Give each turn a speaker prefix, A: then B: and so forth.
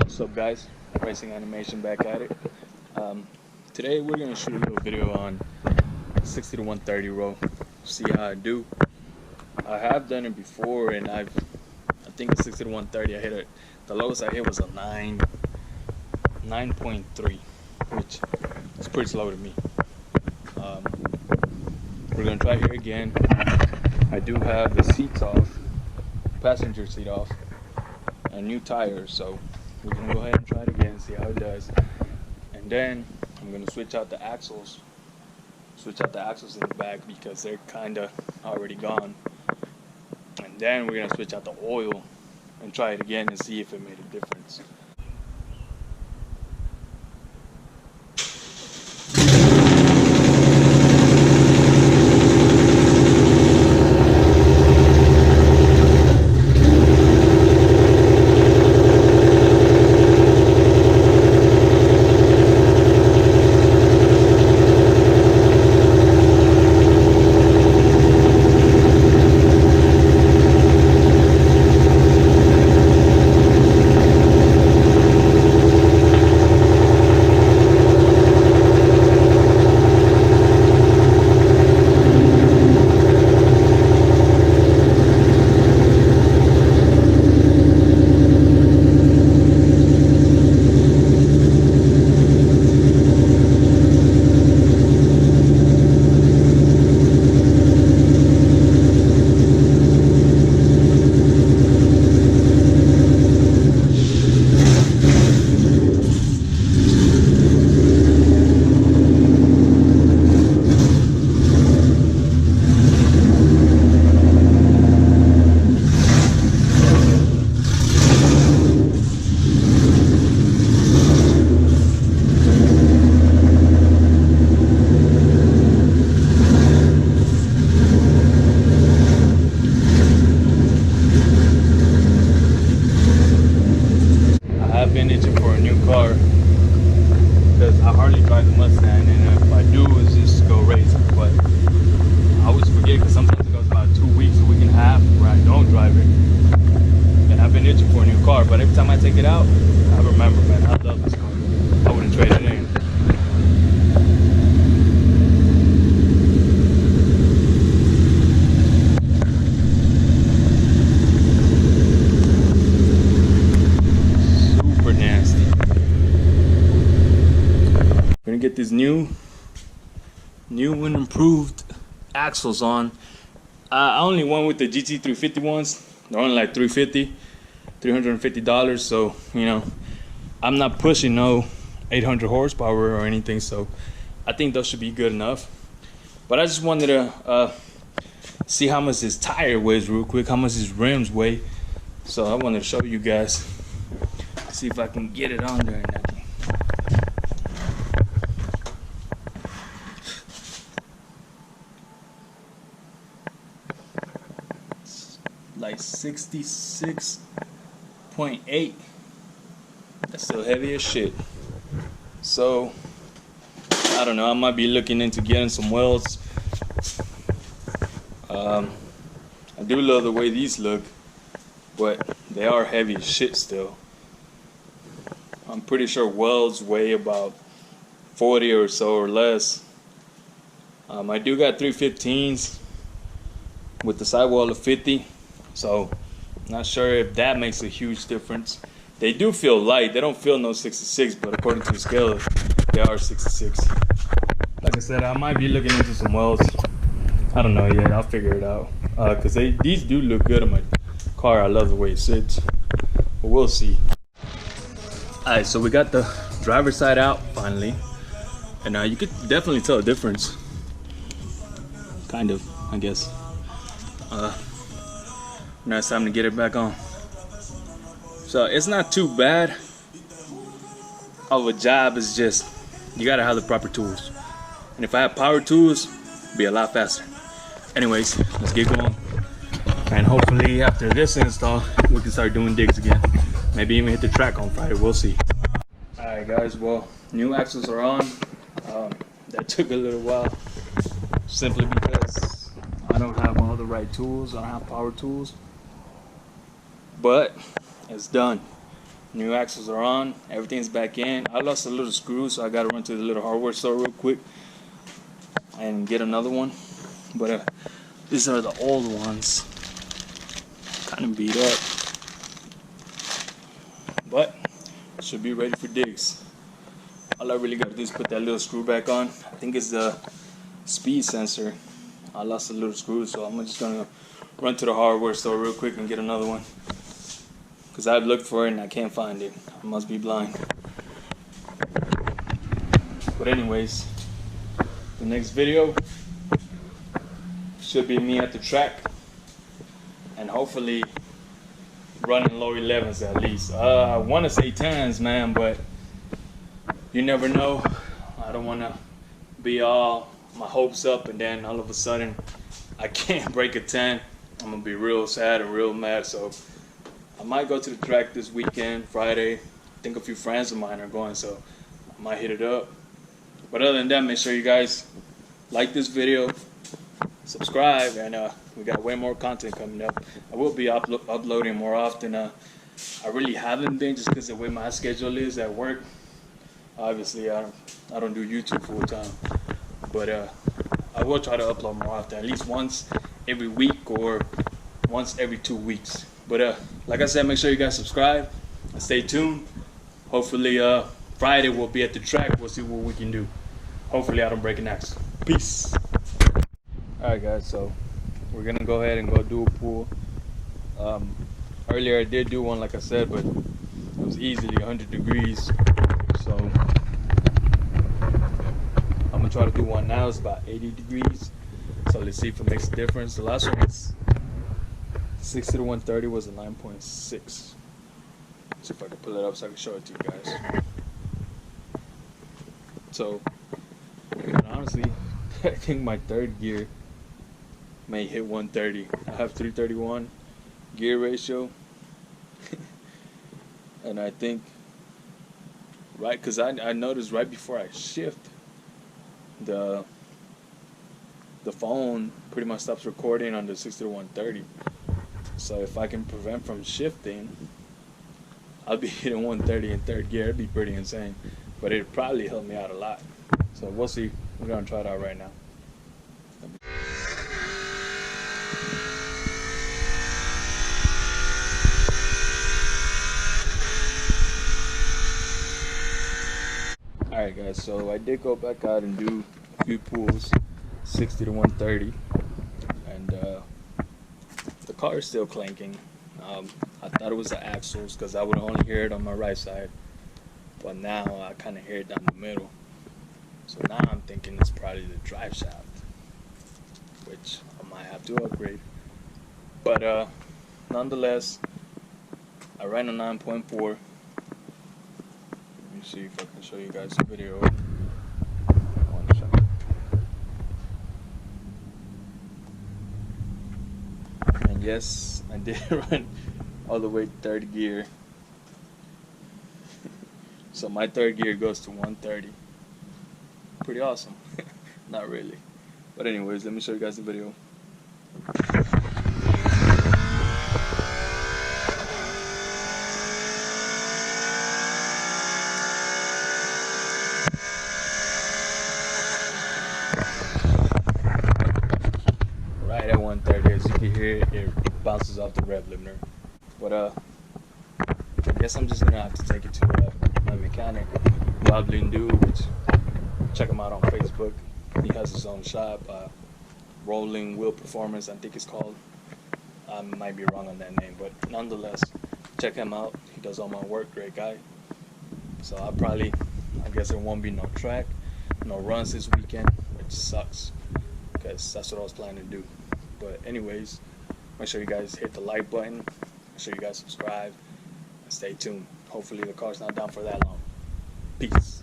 A: What's up, guys? Racing Animation back at it. Today we're gonna shoot a little video on 60 to 130 roll. See how I do. I have done it before, and I think the 60 to 130 I hit it. The lowest I hit was a 9.3, which is pretty slow to me. We're gonna try here again. I do have the seats off, passenger seat off, and new tires, so we're gonna go ahead and try it again, see how it does. And then I'm gonna switch out the axles in the back because they're kinda already gone. And then we're gonna switch out the oil and try it again and see if it made a difference. I've been itching for a new car because I hardly drive the Mustang, and if I do, it's just go racing. But I always forget because sometimes it goes about 2 weeks, a week and a half where I don't drive it. And I've been itching for a new car, but every time I take it out, I remember, man, I love this car. I wouldn't trade it in. Gonna get these new and improved axles on. I only went with the GT350 ones. They're only like $350, so you know, I'm not pushing no 800 horsepower or anything, so I think those should be good enough. But I just wanted to see how much this tire weighs real quick, how much his rims weigh. So I wanted to show you guys, see if I can get it on there and everything. Like 66.8. That's still heavy as shit. So I don't know, I might be looking into getting some welds. I do love the way these look, but they are heavy as shit still. I'm pretty sure welds weigh about 40 or so or less. I do got 315s with the sidewall of 50. So, not sure if that makes a huge difference. They do feel light. They don't feel no 66, but according to the scale, they are 66. Like I said, I might be looking into some welds. I don't know yet. I'll figure it out. Because these do look good on my car. I love the way it sits. But we'll see. Alright, so we got the driver's side out finally. And you could definitely tell a difference. Kind of, I guess. Now it's time to get it back on. So it's not too bad of a job. It's just you gotta have the proper tools, and if I had power tools, it'd be a lot faster. Anyways, let's get going, and hopefully after this install we can start doing digs again, maybe even hit the track on Friday. We'll see. Alright guys, well, new axles are on. That took a little while simply because I don't have all the right tools. I don't have power tools. But it's done. New axles are on. Everything's back in. I lost a little screw, so I gotta run to the little hardware store real quick and get another one. But these are the old ones. Kind of beat up, but should be ready for digs. All I really gotta do is put that little screw back on. I think it's the speed sensor. I lost a little screw, so I'm just gonna run to the hardware store real quick and get another one, because I've looked for it and I can't find it. I must be blind. But anyways, the next video should be me at the track and hopefully running low 11s at least. I want to say 10s, man, but you never know. I don't want to be all my hopes up and then all of a sudden I can't break a 10. I'm gonna be real sad and real mad. So I might go to the track this weekend, Friday. I think a few friends of mine are going, so I might hit it up. But other than that, make sure you guys like this video, subscribe, and we got way more content coming up. I will be uploading more often. I really haven't been, just because the way my schedule is at work. Obviously, I don't do YouTube full time, but I will try to upload more often, at least once every week or once every 2 weeks. But like I said, make sure you guys subscribe and stay tuned. Hopefully Friday we'll be at the track. We'll see what we can do. Hopefully I don't break an axe. Peace. Alright guys, so we're gonna go ahead and go do a pool. Earlier I did do one, like I said, but it was easily 100 degrees. So I'm gonna try to do one now. It's about 80 degrees. So let's see if it makes a difference. The last one was 60 to 130 was a 9.6. See if I can pull it up so I can show it to you guys. So honestly, I think my third gear may hit 130. I have 331 gear ratio. And I think, right, because I noticed right before I shift, the phone pretty much stops recording on the 60 to 130. So if I can prevent from shifting, I'll be hitting 130 in third gear. It'd be pretty insane, but it'd probably help me out a lot. So we'll see. We're gonna try it out right now. Alright guys, so I did go back out and do a few pulls, 60 to 130, and the car is still clanking. I thought it was the axles because I would only hear it on my right side, but now I kind of hear it down the middle. So now I'm thinking it's probably the drive shaft, which I might have to upgrade. But nonetheless, I ran a 9.4. Let me see if I can show you guys the video. One second. And yes, I did run all the way to third gear. So my third gear goes to 130. Pretty awesome. Not really. But anyways, let me show you guys the video. Right at 130, as you can hear, it bounces off the rev limiter. But I guess I'm just gonna have to take it to my mechanic, Wobbling Dude, which check him out on Facebook. He has his own shop, Rolling Wheel Performance, I think it's called. I might be wrong on that name, but nonetheless, check him out. He does all my work, great guy. So I guess there won't be no track, no runs this weekend, which sucks, because that's what I was planning to do. But anyways, make sure you guys hit the like button, make sure you guys subscribe, and stay tuned. Hopefully the car's not down for that long. Peace.